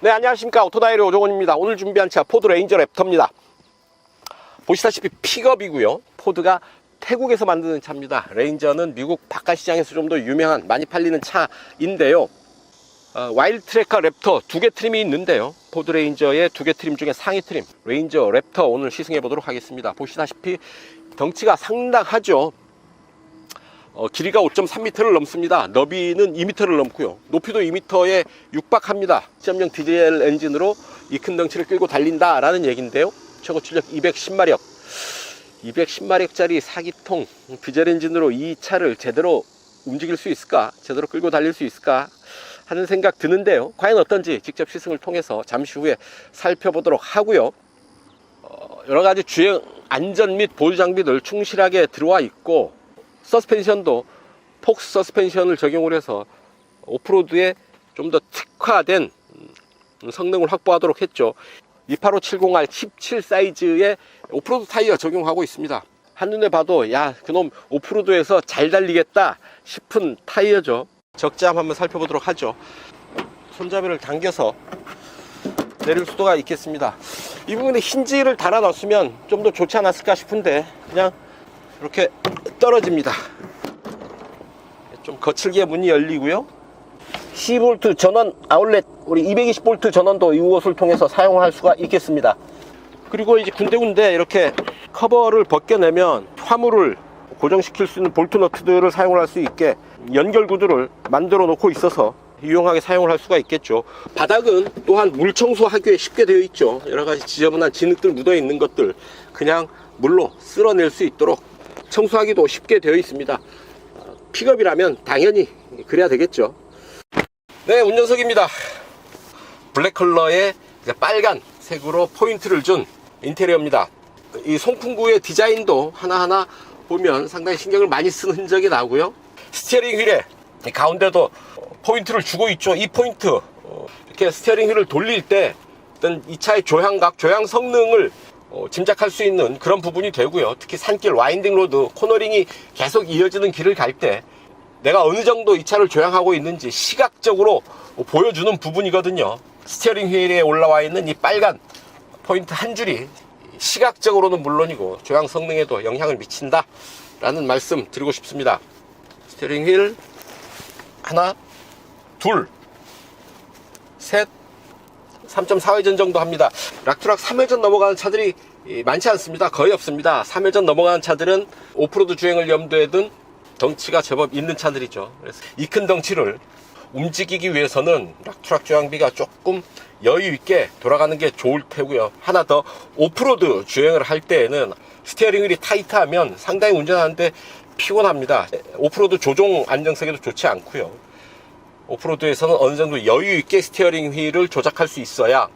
네, 안녕하십니까. 오토다이리 오종원입니다. 오늘 준비한 차 포드 레인저 랩터입니다. 보시다시피 픽업이고요. 포드가 태국에서 만드는 차입니다. 레인저는 미국 바깥 시장에서 좀 더 유명한, 많이 팔리는 차인데요. 와일드 트래커 랩터 두 개 트림이 있는데요. 포드 레인저의 두 개 트림 중에 상위 트림 레인저 랩터 오늘 시승해 보도록 하겠습니다. 보시다시피 덩치가 상당하죠. 길이가 5.3m를 넘습니다. 너비는 2m를 넘고요. 높이도 2m에 육박합니다. 2.0 디젤 엔진으로 이 큰 덩치를 끌고 달린다 라는 얘기인데요. 최고 출력 210마력 210마력짜리 4기통 디젤 엔진으로 이 차를 제대로 움직일 수 있을까, 제대로 끌고 달릴 수 있을까 하는 생각 드는데요. 과연 어떤지 직접 시승을 통해서 잠시 후에 살펴보도록 하고요. 여러가지 주행 안전 및 보유 장비들 충실하게 들어와 있고, 서스펜션도 폭스 서스펜션을 적용을 해서 오프로드에 좀 더 특화된 성능을 확보하도록 했죠. 28570R 17 사이즈의 오프로드 타이어 적용하고 있습니다. 한눈에 봐도 야, 그놈 오프로드에서 잘 달리겠다 싶은 타이어죠. 적재함 한번 살펴보도록 하죠. 손잡이를 당겨서 내릴 수도가 있겠습니다. 이 부분에 힌지를 달아 넣었으면 좀 더 좋지 않았을까 싶은데 그냥 이렇게 떨어집니다. 좀 거칠게 문이 열리고요. 12V 전원 아울렛, 우리 220V 전원도 이곳을 통해서 사용할 수가 있겠습니다. 그리고 이제 군데군데 이렇게 커버를 벗겨내면 화물을 고정시킬 수 있는 볼트 너트들을 사용을 할 수 있게 연결 구두를 만들어 놓고 있어서 유용하게 사용을 할 수가 있겠죠. 바닥은 또한 물 청소하기에 쉽게 되어 있죠. 여러가지 지저분한 진흙들 묻어 있는 것들 그냥 물로 쓸어낼 수 있도록 청소하기도 쉽게 되어 있습니다. 픽업이라면 당연히 그래야 되겠죠. 네, 운전석입니다. 블랙 컬러의 빨간 색으로 포인트를 준 인테리어입니다. 이 송풍구의 디자인도 하나하나 보면 상당히 신경을 많이 쓰는 흔적이 나고요. 스티어링 휠에 가운데도 포인트를 주고 있죠. 이 포인트, 이렇게 스티어링 휠을 돌릴 때 어떤 이 차의 조향각, 조향 성능을 짐작할 수 있는 그런 부분이 되고요. 특히 산길, 와인딩 로드, 코너링이 계속 이어지는 길을 갈 때 내가 어느 정도 이 차를 조향하고 있는지 시각적으로 보여주는 부분이거든요. 스티어링 휠에 올라와 있는 이 빨간 포인트 한 줄이 시각적으로는 물론이고 조향 성능에도 영향을 미친다 라는 말씀 드리고 싶습니다. 스티어링 휠 하나, 둘, 셋, 3.4회전 정도 합니다. 락트락 3회전 넘어가는 차들이 많지 않습니다. 거의 없습니다. 3회전 넘어가는 차들은 오프로드 주행을 염두에 둔 덩치가 제법 있는 차들이죠. 그래서 이 큰 덩치를 움직이기 위해서는 락트락 주행비가 조금 여유 있게 돌아가는 게 좋을 테고요. 하나 더, 오프로드 주행을 할 때에는 스티어링 휠이 타이트하면 상당히 운전하는데 피곤합니다. 오프로드 조종 안정성에도 좋지 않고요. 오프로드에서는 어느 정도 여유 있게 스티어링 휠을 조작할 수 있어야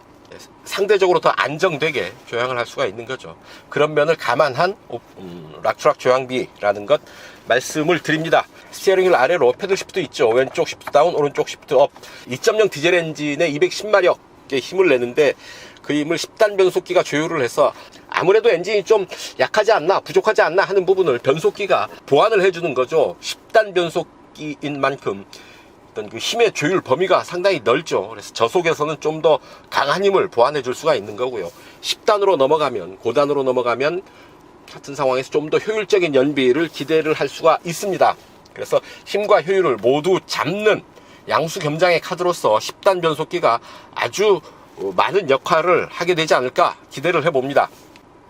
상대적으로 더 안정되게 조향을 할 수가 있는 거죠. 그런 면을 감안한 락트락 조향비라는 것 말씀을 드립니다. 스티어링 휠 아래로 패들 시프트 있죠. 왼쪽 시프트 다운, 오른쪽 시프트 업. 2.0 디젤 엔진에 210마력의 힘을 내는데 그 힘을 10단 변속기가 조율을 해서 아무래도 엔진이 좀 약하지 않나, 부족하지 않나 하는 부분을 변속기가 보완을 해주는 거죠. 10단 변속기인 만큼 그 힘의 조율 범위가 상당히 넓죠. 그래서 저속에서는 좀 더 강한 힘을 보완해 줄 수가 있는 거고요. 10단으로 넘어가면, 고단으로 넘어가면 같은 상황에서 좀 더 효율적인 연비를 기대를 할 수가 있습니다. 그래서 힘과 효율을 모두 잡는 양수 겸장의 카드로서 10단 변속기가 아주 많은 역할을 하게 되지 않을까 기대를 해봅니다.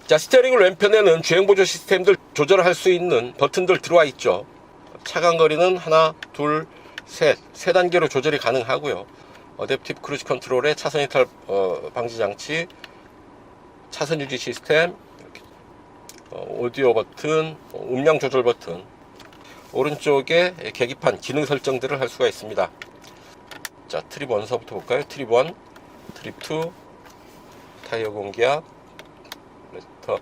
자, 스티어링 왼편에는 주행보조 시스템들 조절할 수 있는 버튼들 들어와 있죠. 차간거리는 하나, 둘, 세 단계로 조절이 가능하고요. 어댑티브 크루즈 컨트롤에 차선 이탈 방지 장치, 차선 유지 시스템, 이렇게, 오디오 버튼, 음량 조절 버튼, 오른쪽에 계기판 기능 설정들을 할 수가 있습니다. 자, 트립 1서부터 볼까요? 트립 1, 트립 2, 타이어 공기압, 레터,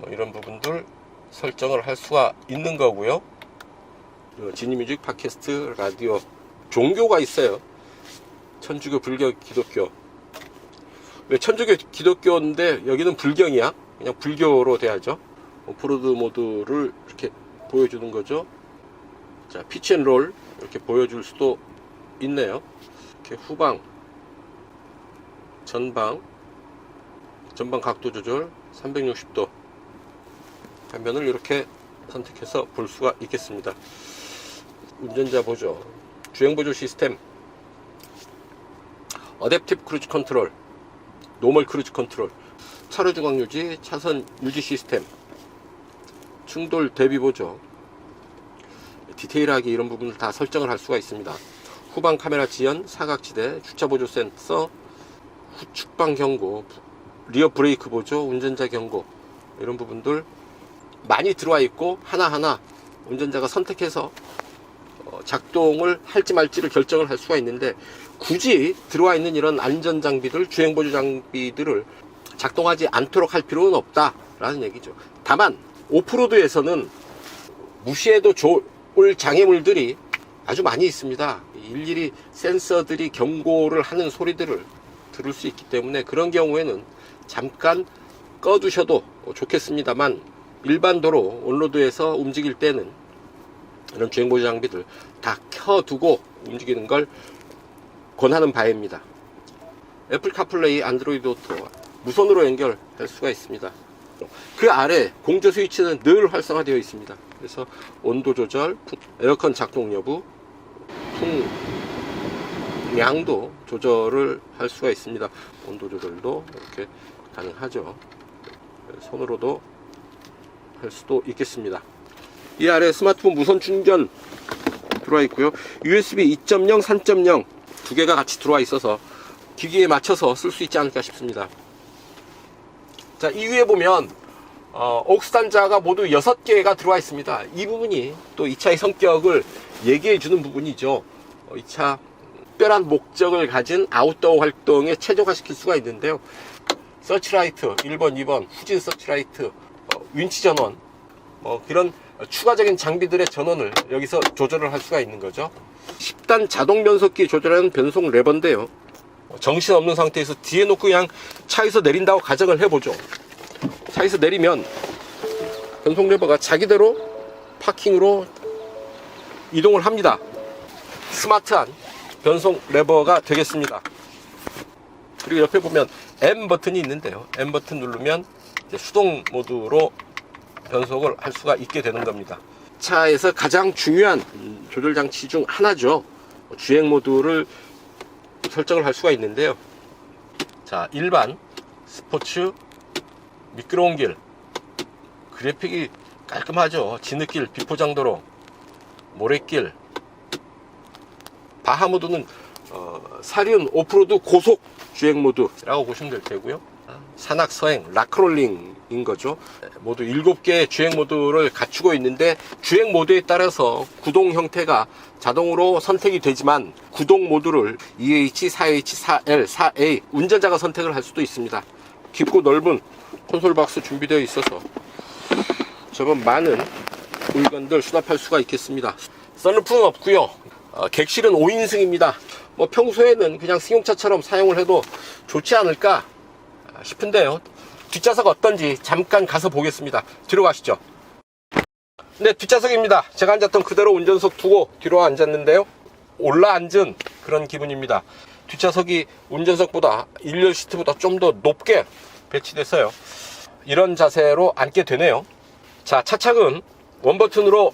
이런 부분들 설정을 할 수가 있는 거고요. 지니뮤직, 팟캐스트, 라디오, 종교가 있어요. 천주교, 불교, 기독교. 왜 천주교, 기독교인데 여기는 불경이야? 그냥 불교로 돼야죠. 오프로드 모드를 이렇게 보여주는 거죠. 자, 피치 앤 롤 이렇게 보여줄 수도 있네요. 이렇게 후방, 전방 각도 조절 360도 화면을 이렇게 선택해서 볼 수가 있겠습니다. 운전자 보조, 주행 보조 시스템, 어댑티브 크루즈 컨트롤, 노멀 크루즈 컨트롤, 차로 주행 유지, 차선 유지 시스템, 충돌 대비 보조, 디테일하게 이런 부분을 다 설정을 할 수가 있습니다. 후방 카메라 지연, 사각지대, 주차 보조 센서, 후측방 경고, 리어 브레이크 보조, 운전자 경고, 이런 부분들 많이 들어와 있고 하나하나 운전자가 선택해서 작동을 할지 말지를 결정을 할 수가 있는데, 굳이 들어와 있는 이런 안전장비들, 주행보조 장비들을 작동하지 않도록 할 필요는 없다라는 얘기죠. 다만 오프로드에서는 무시해도 좋을 장애물들이 아주 많이 있습니다. 일일이 센서들이 경고를 하는 소리들을 들을 수 있기 때문에 그런 경우에는 잠깐 꺼두셔도 좋겠습니다만, 일반 도로 온로드에서 움직일 때는 이런 주행보조 장비들 다 켜두고 움직이는 걸 권하는 바입니다. 애플 카플레이, 안드로이드 오토 무선으로 연결할 수가 있습니다. 그 아래 공조 스위치는 늘 활성화되어 있습니다. 그래서 온도 조절, 에어컨 작동 여부, 풍량도 조절을 할 수가 있습니다. 온도 조절도 이렇게 가능하죠. 손으로도 할 수도 있겠습니다. 이 아래 스마트폰 무선 충전 들어와 있고요. USB 2.0, 3.0 두 개가 같이 들어와 있어서 기기에 맞춰서 쓸 수 있지 않을까 싶습니다. 자, 이 위에 보면 aux 단자가 모두 6개가 들어와 있습니다. 이 부분이 또 이 차의 성격을 얘기해 주는 부분이죠. 이 차 특별한 목적을 가진 아웃도어 활동에 최적화시킬 수가 있는데요. 서치라이트 1번, 2번, 후진 서치라이트, 윈치 전원, 그런 추가적인 장비들의 전원을 여기서 조절을 할 수가 있는 거죠. 10단 자동 변속기 조절하는 변속 레버인데요. 정신없는 상태에서 뒤에 놓고 그냥 차에서 내린다고 가정을 해보죠. 차에서 내리면 변속 레버가 자기대로 파킹으로 이동을 합니다. 스마트한 변속 레버가 되겠습니다. 그리고 옆에 보면 M 버튼이 있는데요. M 버튼 누르면 이제 수동 모드로 변속을 할 수가 있게 되는 겁니다. 차에서 가장 중요한 조절 장치 중 하나죠. 주행 모드를 설정을 할 수가 있는데요. 자, 일반, 스포츠, 미끄러운 길, 그래픽이 깔끔하죠. 진흙길, 비포장도로, 모래길, 바하 모드는 사륜 오프로드 고속 주행 모드라고 보시면 될 테고요. 산악, 서행, 락롤링인 거죠. 모두 7개의 주행 모드를 갖추고 있는데, 주행 모드에 따라서 구동 형태가 자동으로 선택이 되지만 구동 모드를 2H, 4H, 4L, 4A 운전자가 선택을 할 수도 있습니다. 깊고 넓은 콘솔 박스 준비되어 있어서 저건 많은 물건들 수납할 수가 있겠습니다. 썬루프는 없고요. 객실은 5인승입니다. 평소에는 그냥 승용차처럼 사용을 해도 좋지 않을까 싶은데요. 뒷좌석 어떤지 잠깐 가서 보겠습니다. 뒤로 가시죠. 네, 뒷좌석입니다. 제가 앉았던 그대로 운전석 두고 뒤로 앉았는데요. 올라 앉은 그런 기분입니다. 뒷좌석이 운전석보다 1열 시트보다 좀 더 높게 배치됐어요. 이런 자세로 앉게 되네요. 자, 차창은 원버튼으로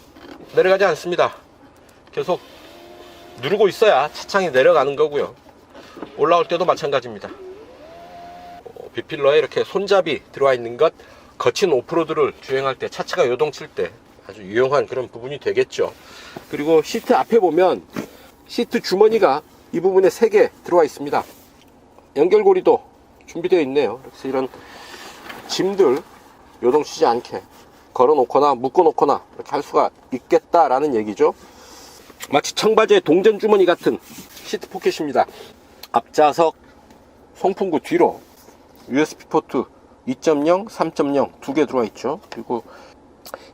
내려가지 않습니다. 계속 누르고 있어야 차창이 내려가는 거고요. 올라올 때도 마찬가지입니다. B필러에 이렇게 손잡이 들어와 있는 것, 거친 오프로드를 주행할 때, 차체가 요동칠 때 아주 유용한 그런 부분이 되겠죠. 그리고 시트 앞에 보면 시트 주머니가 이 부분에 3개 들어와 있습니다. 연결고리도 준비되어 있네요. 그래서 이런 짐들 요동치지 않게 걸어 놓거나 묶어 놓거나 이렇게 할 수가 있겠다라는 얘기죠. 마치 청바지의 동전 주머니 같은 시트 포켓입니다. 앞좌석 송풍구 뒤로 USB 포트 2.0, 3.0 두 개 들어와 있죠. 그리고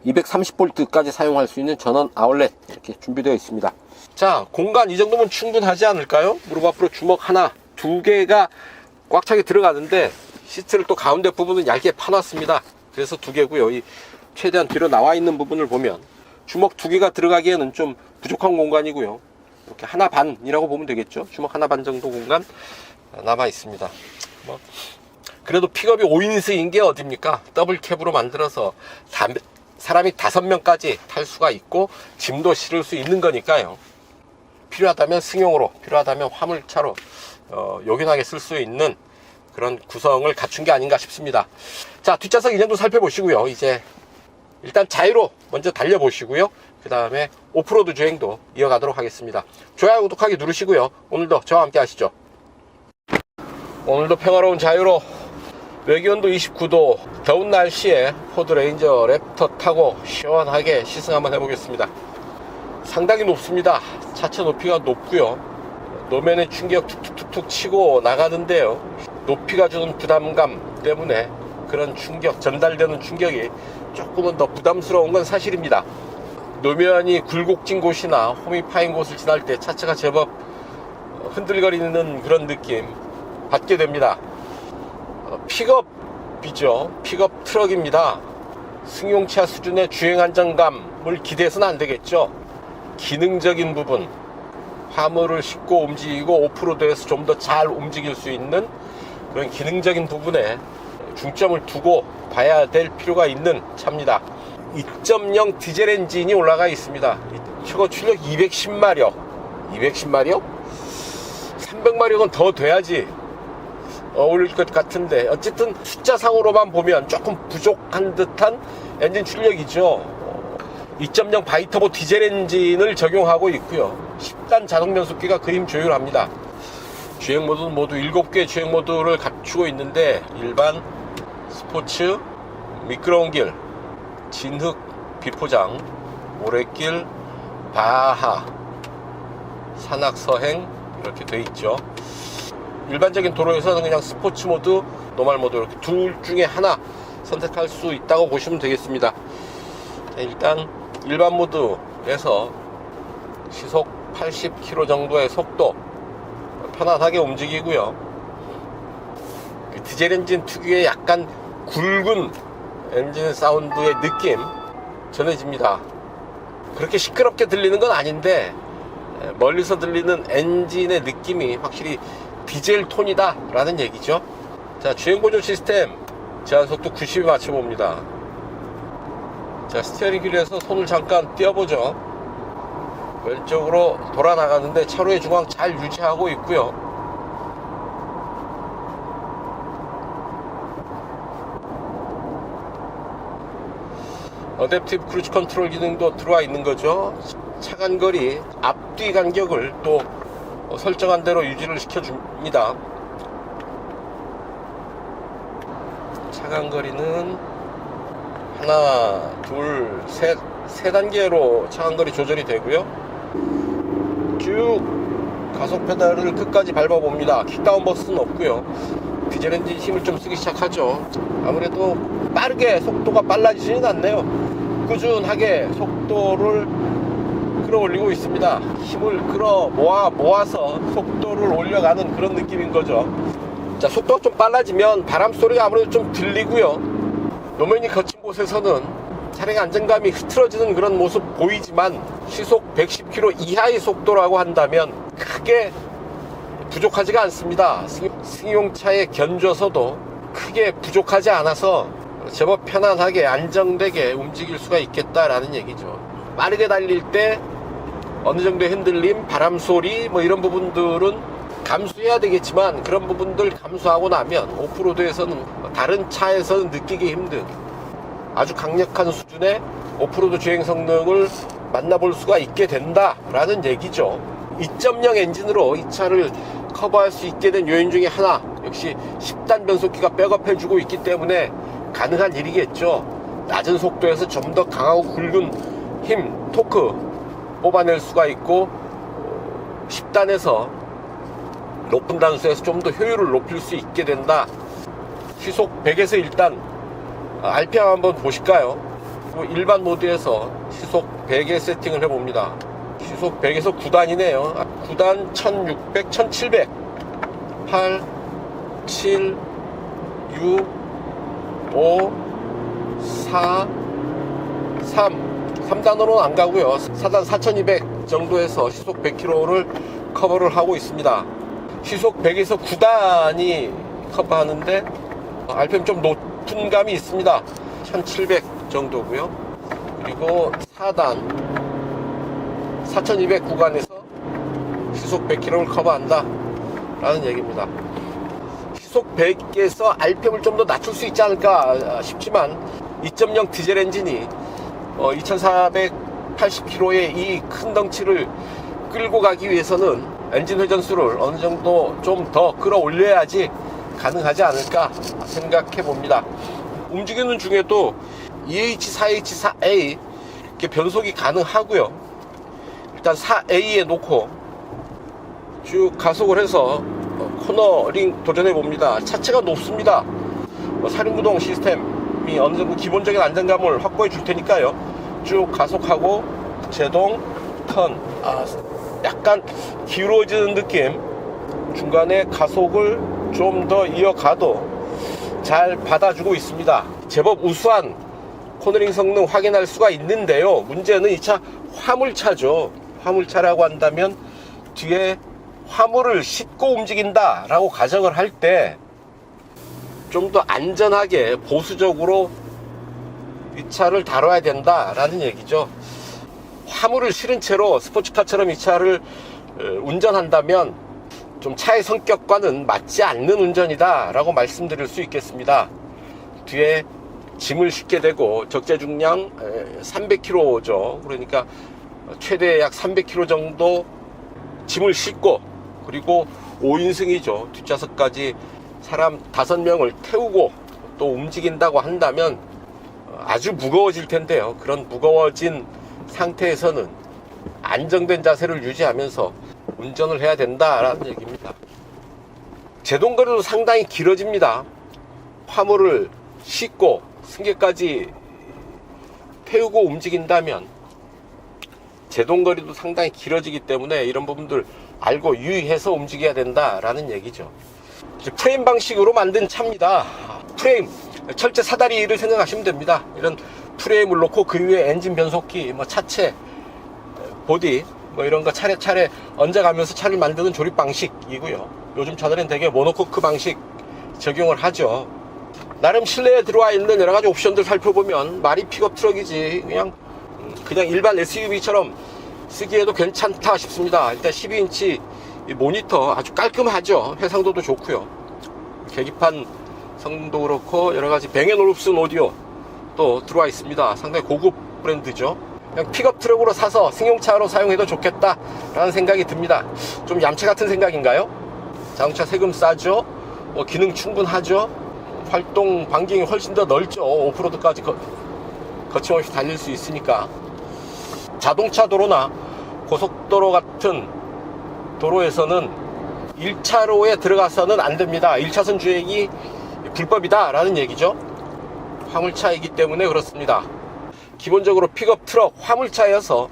230V까지 사용할 수 있는 전원 아울렛 이렇게 준비되어 있습니다. 자, 공간 이 정도면 충분하지 않을까요? 무릎 앞으로 주먹 하나, 2개가 꽉 차게 들어가는데 시트를 또 가운데 부분은 얇게 파놨습니다. 그래서 2개고요. 이 최대한 뒤로 나와 있는 부분을 보면 주먹 2개가 들어가기에는 좀 부족한 공간이고요. 이렇게 하나 반이라고 보면 되겠죠. 주먹 하나 반 정도 공간 남아 있습니다. 뭐 그래도 픽업이 5인승인 게 어딥니까? 더블 캡으로 만들어서 사람이 5명까지 탈 수가 있고 짐도 실을 수 있는 거니까요. 필요하다면 승용으로, 필요하다면 화물차로 요긴하게 쓸 수 있는 그런 구성을 갖춘 게 아닌가 싶습니다. 자, 뒷좌석 이전도 살펴보시고요. 이제 일단 자유로 먼저 달려보시고요. 그 다음에 오프로드 주행도 이어가도록 하겠습니다. 좋아요, 구독하기 누르시고요. 오늘도 저와 함께 하시죠. 오늘도 평화로운 자유로 외기온도 29도 더운 날씨에 포드 레인저 랩터 타고 시원하게 시승 한번 해보겠습니다. 상당히 높습니다. 차체 높이가 높고요. 노면의 충격 툭툭툭툭 치고 나가는데요. 높이가 주는 부담감 때문에 그런 충격, 전달되는 충격이 조금은 더 부담스러운 건 사실입니다. 노면이 굴곡진 곳이나 홈이 파인 곳을 지날 때 차체가 제법 흔들거리는 그런 느낌 받게 됩니다. 픽업이죠. 픽업 트럭입니다. 승용차 수준의 주행 안정감을 기대해서는 안 되겠죠. 기능적인 부분, 화물을 싣고 움직이고 오프로드에서 좀 더 잘 움직일 수 있는 그런 기능적인 부분에 중점을 두고 봐야 될 필요가 있는 차입니다. 2.0 디젤 엔진이 올라가 있습니다. 최고 출력 210마력 300마력은 더 돼야지 어울릴 것 같은데, 어쨌든 숫자상으로만 보면 조금 부족한 듯한 엔진 출력이죠. 2.0 바이터보 디젤 엔진을 적용하고 있고요. 10단 자동 변속기가 그림 조율합니다. 주행 모드는 모두 7개의 주행 모드를 갖추고 있는데, 일반, 스포츠, 미끄러운 길, 진흙, 비포장, 모래길, 바하, 산악, 서행 이렇게 돼 있죠. 일반적인 도로에서는 그냥 스포츠 모드, 노멀 모드 이렇게 둘 중에 하나 선택할 수 있다고 보시면 되겠습니다. 일단 일반 모드에서 시속 80km 정도의 속도 편안하게 움직이고요. 디젤 엔진 특유의 약간 굵은 엔진 사운드의 느낌 전해집니다. 그렇게 시끄럽게 들리는 건 아닌데 멀리서 들리는 엔진의 느낌이 확실히 디젤 톤이다 라는 얘기죠. 자, 주행 보조 시스템 제한속도 90에 맞춰봅니다. 자, 스티어링 휠에서 손을 잠깐 띄워보죠. 왼쪽으로 돌아 나가는데 차로의 중앙 잘 유지하고 있고요. 어댑티브 크루즈 컨트롤 기능도 들어와 있는 거죠. 차간거리 앞뒤 간격을 또 설정한 대로 유지를 시켜줍니다. 차간거리는 하나, 둘, 셋, 세 단계로 차간거리 조절이 되고요. 쭉 가속 페달을 끝까지 밟아봅니다. 킥다운 버스는 없고요. 디젤 엔진 힘을 좀 쓰기 시작하죠. 아무래도 빠르게 속도가 빨라지지는 않네요. 꾸준하게 속도를 끌어올리고 있습니다. 힘을 끌어 모아서 속도를 올려가는 그런 느낌인 거죠. 자, 속도가 좀 빨라지면 바람 소리가 아무래도 좀 들리고요. 노면이 거친 곳에서는 차량의 안정감이 흐트러지는 그런 모습 보이지만 시속 110km 이하의 속도라고 한다면 크게 부족하지가 않습니다. 승용차에 견줘서도 크게 부족하지 않아서 제법 편안하게 안정되게 움직일 수가 있겠다라는 얘기죠. 빠르게 달릴 때 어느 정도의 흔들림, 바람 소리 뭐 이런 부분들은 감수해야 되겠지만, 그런 부분들 감수하고 나면 오프로드에서는 다른 차에서는 느끼기 힘든 아주 강력한 수준의 오프로드 주행 성능을 만나볼 수가 있게 된다라는 얘기죠. 2.0 엔진으로 이 차를 커버할 수 있게 된 요인 중에 하나, 역시 10단 변속기가 백업해주고 있기 때문에 가능한 일이겠죠. 낮은 속도에서 좀 더 강하고 굵은 힘, 토크 뽑아낼 수가 있고, 10단에서 높은 단수에서 좀 더 효율을 높일 수 있게 된다. 시속 100에서 일단 RPM 한번 보실까요? 일반 모드에서 시속 100에 세팅을 해봅니다. 시속 100에서 9단이네요. 9단 1600, 1700, 8, 7, 6, 5, 4, 3 3단으로는 안 가고요. 4단 4200, 정도에서 시속 100km를 커버를 하고 있습니다. 시속 100에서 9단이 커버하는데 RPM 좀 높은 감이 있습니다. 1700 정도고요. 그리고 4단 4200 구간에서 시속 100km를 커버한다 라는 얘기입니다. 시속 100에서 RPM을 좀 더 낮출 수 있지 않을까 싶지만 2.0 디젤 엔진이 2480km의 이 큰 덩치를 끌고 가기 위해서는 엔진 회전수를 어느 정도 좀 더 끌어올려야지 가능하지 않을까 생각해 봅니다. 움직이는 중에도 EH, 4H, 4A 이렇게 변속이 가능하고요. 일단 4A에 놓고 쭉 가속을 해서 코너링 도전해 봅니다. 차체가 높습니다. 사륜구동 시스템이 어느 정도 기본적인 안정감을 확보해 줄 테니까요. 쭉 가속하고 제동, 턴, 약간 기울어지는 느낌, 중간에 가속을 좀 더 이어가도 잘 받아주고 있습니다. 제법 우수한 코너링 성능 확인할 수가 있는데요. 문제는 이 차 화물차죠. 화물차라고 한다면 뒤에 화물을 싣고 움직인다 라고 가정을 할 때 좀 더 안전하게 보수적으로 이 차를 다뤄야 된다 라는 얘기죠. 화물을 실은 채로 스포츠카처럼 이 차를 운전한다면 좀 차의 성격과는 맞지 않는 운전이다 라고 말씀드릴 수 있겠습니다. 뒤에 짐을 싣게 되고 적재 중량 300kg죠. 그러니까 최대 약 300kg 정도 짐을 싣고, 그리고 5인승이죠. 뒷좌석까지 사람 5명을 태우고 또 움직인다고 한다면 아주 무거워질 텐데요. 그런 무거워진 상태에서는 안정된 자세를 유지하면서 운전을 해야 된다라는 얘기입니다. 제동거리도 상당히 길어집니다. 화물을 싣고 승객까지 태우고 움직인다면 제동거리도 상당히 길어지기 때문에 이런 부분들 알고 유의해서 움직여야 된다라는 얘기죠. 프레임 방식으로 만든 차입니다. 프레임, 철제 사다리를 생각하시면 됩니다. 이런 프레임을 놓고 그 위에 엔진 변속기, 차체, 보디 이런 거 차례차례 얹어가면서 차를 만드는 조립 방식이고요. 요즘 차들은 되게 모노코크 방식 적용을 하죠. 나름 실내에 들어와 있는 여러 가지 옵션들 살펴보면 말이 픽업 트럭이지 그냥 일반 SUV처럼 쓰기에도 괜찮다 싶습니다. 일단 12인치 모니터 아주 깔끔하죠. 해상도도 좋고요. 계기판 성능도 그렇고 여러 가지 뱅앤올uf슨 오디오 또 들어와 있습니다. 상당히 고급 브랜드죠. 그냥 픽업 트럭으로 사서 승용차로 사용해도 좋겠다 라는 생각이 듭니다. 좀 얌체 같은 생각인가요? 자동차 세금 싸죠. 기능 충분하죠. 활동 반경이 훨씬 더 넓죠. 오프로드까지 거침없이 달릴 수 있으니까. 자동차 도로나 고속도로 같은 도로에서는 1차로에 들어가서는 안 됩니다. 1차선 주행이 불법이다 라는 얘기죠. 화물차이기 때문에 그렇습니다. 기본적으로 픽업 트럭 화물차여서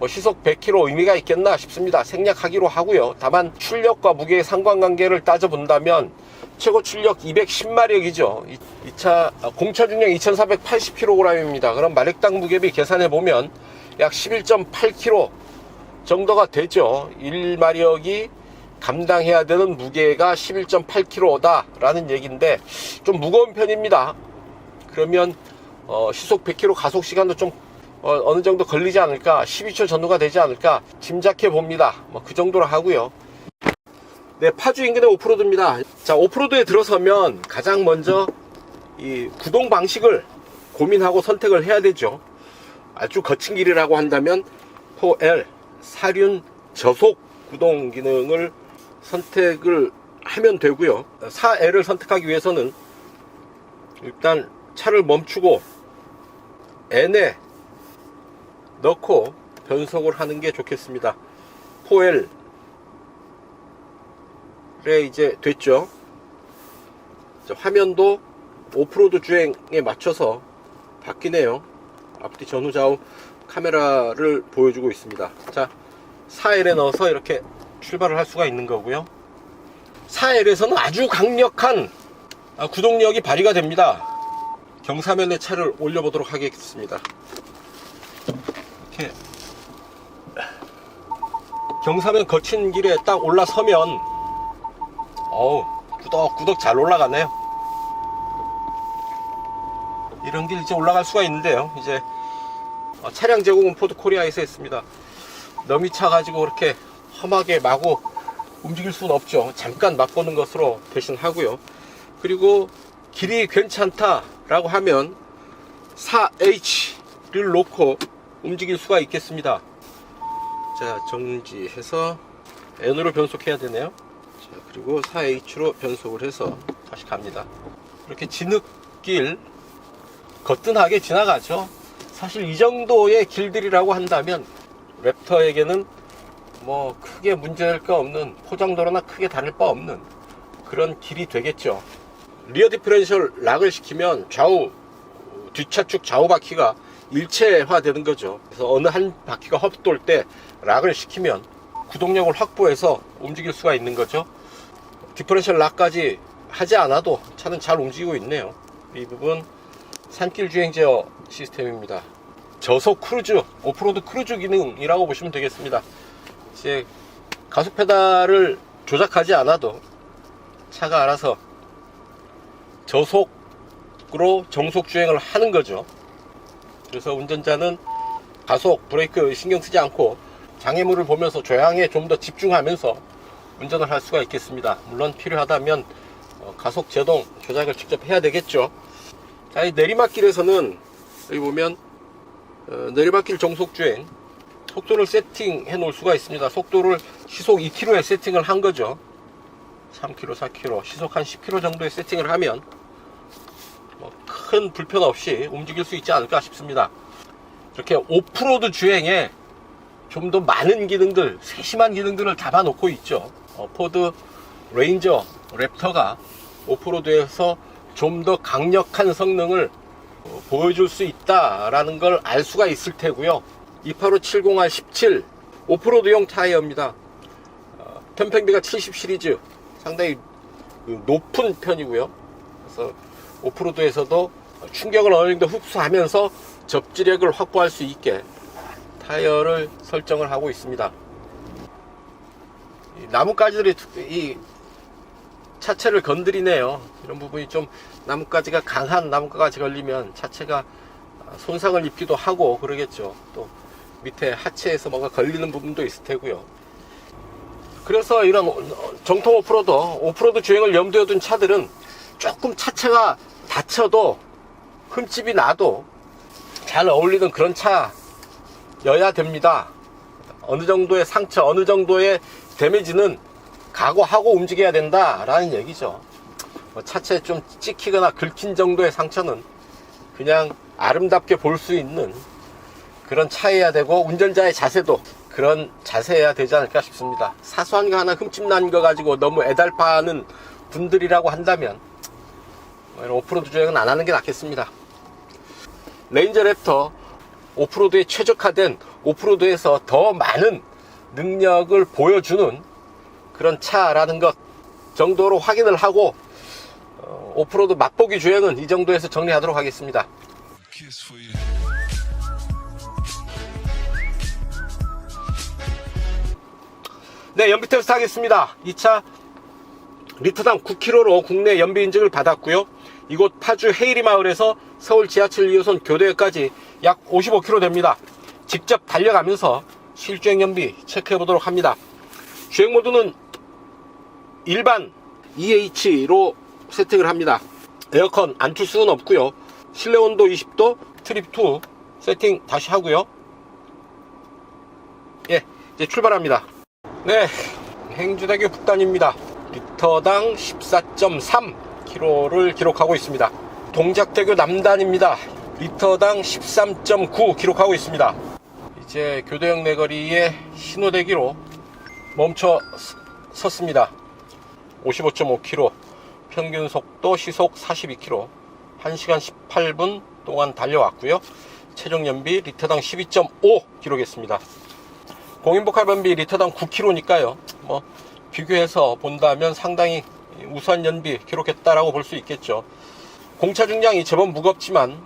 시속 100km 의미가 있겠나 싶습니다. 생략하기로 하고요. 다만 출력과 무게의 상관관계를 따져본다면 최고 출력 210마력이죠. 이 차 공차 중량 2480kg입니다. 그럼 마력당 무게비 계산해보면 약 11.8kg 정도가 되죠. 1마력이 감당해야 되는 무게가 11.8kg다 라는 얘기인데 좀 무거운 편입니다. 그러면 시속 100km 가속 시간도 좀 어느 정도 걸리지 않을까, 12초 전후가 되지 않을까 짐작해 봅니다. 그 정도로 하고요. 네, 파주 인근의 오프로드입니다. 자, 오프로드에 들어서면 가장 먼저 이 구동 방식을 고민하고 선택을 해야 되죠. 아주 거친 길이라고 한다면 4L 사륜 저속 구동 기능을 선택을 하면 되고요. 4L을 선택하기 위해서는 일단 차를 멈추고 N에 넣고 변속을 하는 게 좋겠습니다. 4L에 이제 됐죠. 화면도 오프로드 주행에 맞춰서 바뀌네요. 앞뒤 전후 좌우 카메라를 보여주고 있습니다. 자, 4L에 넣어서 이렇게 출발을 할 수가 있는 거고요. 4L에서는 아주 강력한 구동력이 발휘가 됩니다. 경사면에 차를 올려보도록 하겠습니다. 이렇게 경사면 거친 길에 딱 올라서면 어우, 꾸덕꾸덕 잘 올라가네요. 이런 길 이제 올라갈 수가 있는데요. 이제 차량 제공은 포드 코리아에서 했습니다. 너미 차 가지고 그렇게 험하게 마구 움직일 수는 없죠. 잠깐 맛보는 것으로 대신하고요. 그리고 길이 괜찮다라고 하면 4H를 놓고 움직일 수가 있겠습니다. 자, 정지해서 N으로 변속해야 되네요. 자, 그리고 4H로 변속을 해서 다시 갑니다. 이렇게 진흙길 거뜬하게 지나가죠. 사실 이 정도의 길들이라고 한다면 랩터에게는 뭐 크게 문제될 거 없는, 포장도로나 크게 다를 바 없는 그런 길이 되겠죠. 리어 디퍼런셜 락을 시키면 좌우 뒷차축 좌우 바퀴가 일체화 되는 거죠. 그래서 어느 한 바퀴가 헛돌 때 락을 시키면 구동력을 확보해서 움직일 수가 있는 거죠. 디퍼런셜 락까지 하지 않아도 차는 잘 움직이고 있네요. 이 부분 산길 주행 제어 시스템입니다. 저속 크루즈, 오프로드 크루즈 기능이라고 보시면 되겠습니다. 이제 가속 페달을 조작하지 않아도 차가 알아서 저속으로 정속 주행을 하는 거죠. 그래서 운전자는 가속, 브레이크 신경 쓰지 않고 장애물을 보면서 조향에 좀 더 집중하면서 운전을 할 수가 있겠습니다. 물론 필요하다면 가속 제동 조작을 직접 해야 되겠죠. 자, 이 내리막길에서는 여기 보면 내리막길 정속주행 속도를 세팅해 놓을 수가 있습니다. 속도를 시속 2km에 세팅을 한 거죠. 3km, 4km, 시속 한 10km 정도에 세팅을 하면 큰 불편 없이 움직일 수 있지 않을까 싶습니다. 이렇게 오프로드 주행에 좀 더 많은 기능들, 세심한 기능들을 담아 놓고 있죠. 포드 레인저 랩터가 오프로드에서 좀 더 강력한 성능을 보여줄 수 있다라는 걸 알 수가 있을 테고요. 285-70R17 오프로드용 타이어입니다. 편평비가 70 시리즈 상당히 높은 편이고요. 그래서 오프로드에서도 충격을 어느 정도 흡수하면서 접지력을 확보할 수 있게 타이어를 설정을 하고 있습니다. 이 나뭇가지들이 이 차체를 건드리네요. 이런 부분이 좀, 나뭇가지가 강한 나뭇가지 걸리면 차체가 손상을 입기도 하고 그러겠죠. 또 밑에 하체에서 뭔가 걸리는 부분도 있을 테고요. 그래서 이런 정통 오프로드 주행을 염두에 둔 차들은 조금 차체가 다쳐도 흠집이 나도 잘 어울리는 그런 차여야 됩니다. 어느 정도의 상처, 어느 정도의 데미지는 각오하고 움직여야 된다라는 얘기죠. 차체에 좀 찍히거나 긁힌 정도의 상처는 그냥 아름답게 볼 수 있는 그런 차여야 되고, 운전자의 자세도 그런 자세여야 되지 않을까 싶습니다. 사소한 거 하나 흠집 난 거 가지고 너무 애달파하는 분들이라고 한다면 오프로드 주행은 안 하는 게 낫겠습니다. 레인저 랩터, 오프로드에 최적화된, 오프로드에서 더 많은 능력을 보여주는 그런 차라는 것 정도로 확인을 하고 오프로드 맛보기 주행은 이 정도에서 정리하도록 하겠습니다. 네, 연비 테스트 하겠습니다. 이 차 리터당 9km로 국내 연비 인증을 받았고요. 이곳 파주 헤이리 마을에서 서울 지하철 2호선 교대역까지 약 55km 됩니다. 직접 달려가면서 실주행 연비 체크해 보도록 합니다. 주행 모드는 일반 EH로 세팅을 합니다. 에어컨 안 틀 수는 없고요. 실내 온도 20도, 트립 2 세팅 다시 하고요. 예, 이제 출발합니다. 네, 행주대교 북단입니다. 리터당 14.3km를 기록하고 있습니다. 동작대교 남단입니다. 리터당 13.9 기록하고 있습니다. 이제 교대역 내거리에 신호대기로 멈춰 섰습니다. 55.5km, 평균 속도 시속 42km, 1시간 18분 동안 달려왔고요. 최종 연비 리터당 12.5 기록했습니다. 공인복합 연비 리터당 9km니까요. 뭐 비교해서 본다면 상당히 우수한 연비 기록했다라고 볼 수 있겠죠. 공차 중량이 제법 무겁지만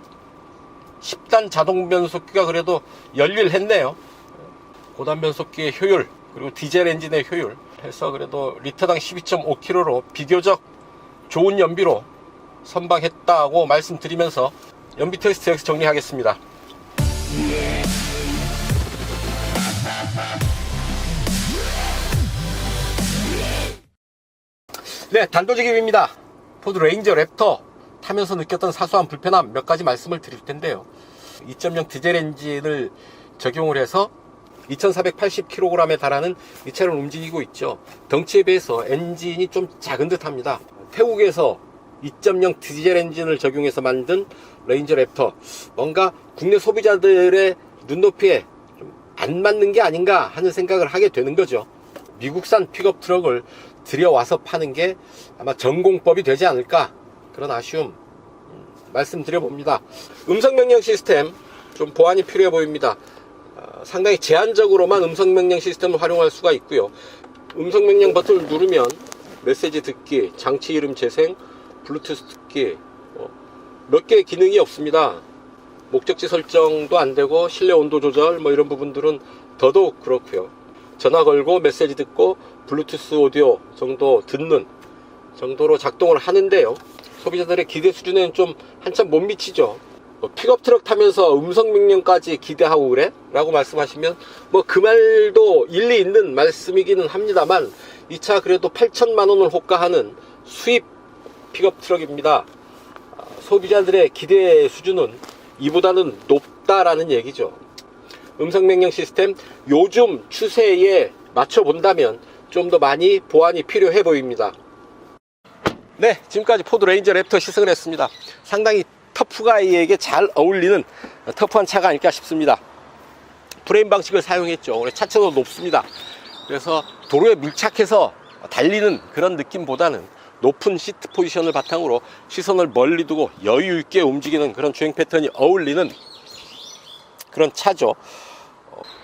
10단 자동 변속기가 그래도 열일했네요. 고단 변속기의 효율 그리고 디젤 엔진의 효율 해서 그래도 리터당 12.5km로 비교적 좋은 연비로 선방했다고 말씀드리면서 연비 테스트 여기서 정리하겠습니다. 네, 단도직입입니다. 포드 레인저 랩터 타면서 느꼈던 사소한 불편함 몇 가지 말씀을 드릴 텐데요. 2.0 디젤 엔진을 적용을 해서 2480kg에 달하는 이 차를 움직이고 있죠. 덩치에 비해서 엔진이 좀 작은 듯 합니다. 태국에서 2.0 디젤 엔진을 적용해서 만든 레인저 랩터, 뭔가 국내 소비자들의 눈높이에 좀 안 맞는 게 아닌가 하는 생각을 하게 되는 거죠. 미국산 픽업 트럭을 들여와서 파는 게 아마 전공법이 되지 않을까, 그런 아쉬움 말씀드려 봅니다. 음성명령 시스템 좀 보완이 필요해 보입니다. 상당히 제한적으로만 음성명령 시스템을 활용할 수가 있고요. 음성명령 버튼을 누르면 메시지 듣기, 장치 이름 재생, 블루투스 듣기, 몇 개의 기능이 없습니다. 목적지 설정도 안 되고 실내 온도 조절 이런 부분들은 더더욱 그렇고요. 전화 걸고 메시지 듣고 블루투스 오디오 정도 듣는 정도로 작동을 하는데요. 소비자들의 기대 수준에는 좀 한참 못 미치죠. 픽업 트럭 타면서 음성 명령까지 기대하고 그래? 라고 말씀하시면 그 말도 일리 있는 말씀이기는 합니다만, 이 차 그래도 8천만 원을 호가하는 수입 픽업 트럭입니다. 소비자들의 기대 수준은 이보다는 높다라는 얘기죠. 음성 명령 시스템 요즘 추세에 맞춰 본다면 좀 더 많이 보완이 필요해 보입니다. 네, 지금까지 포드 레인저 랩터 시승을 했습니다. 상당히 터프가이에게 잘 어울리는 터프한 차가 아닐까 싶습니다. 프레임 방식을 사용했죠. 차체도 높습니다. 그래서 도로에 밀착해서 달리는 그런 느낌보다는 높은 시트 포지션을 바탕으로 시선을 멀리 두고 여유 있게 움직이는 그런 주행 패턴이 어울리는 그런 차죠.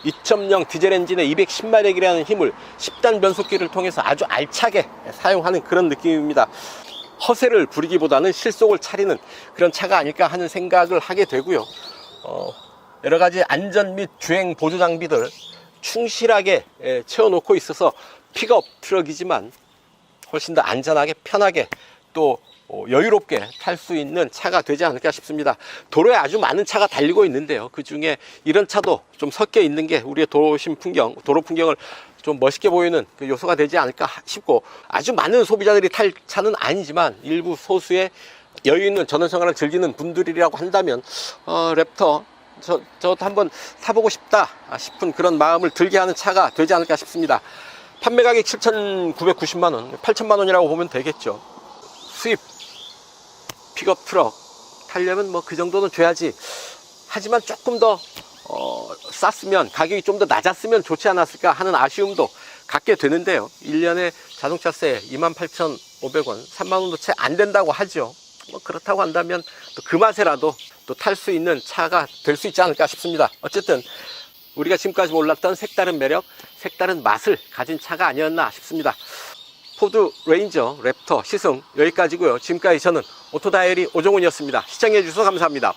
2.0 디젤 엔진의 210마력이라는 힘을 10단 변속기를 통해서 아주 알차게 사용하는 그런 느낌입니다. 허세를 부리기보다는 실속을 차리는 그런 차가 아닐까 하는 생각을 하게 되고요. 여러가지 안전 및 주행 보조 장비들 충실하게 채워놓고 있어서 픽업 트럭이지만 훨씬 더 안전하게 편하게 또 여유롭게 탈 수 있는 차가 되지 않을까 싶습니다. 도로에 아주 많은 차가 달리고 있는데요. 그 중에 이런 차도 좀 섞여 있는 게 우리의 도로 풍경을 좀 멋있게 보이는 그 요소가 되지 않을까 싶고, 아주 많은 소비자들이 탈 차는 아니지만 일부 소수의 여유 있는 전원생활을 즐기는 분들이라고 한다면 랩터 저도 한번 타보고 싶다 싶은 그런 마음을 들게 하는 차가 되지 않을까 싶습니다. 판매 가격 7,990만원, 8천만원이라고 보면 되겠죠. 수입 픽업 트럭 타려면 그 정도는 줘야지. 하지만 조금 더 쌌으면, 가격이 좀 더 낮았으면 좋지 않았을까 하는 아쉬움도 갖게 되는데요. 1년에 자동차세 28,500원, 3만원도 채 안 된다고 하죠. 그렇다고 한다면 또 그 맛에라도 또 탈 수 있는 차가 될 수 있지 않을까 싶습니다. 어쨌든 우리가 지금까지 몰랐던 색다른 매력, 색다른 맛을 가진 차가 아니었나 싶습니다. 포드 레인저 랩터 시승 여기까지고요. 지금까지 저는 오토다이어리 오종훈이었습니다. 시청해 주셔서 감사합니다.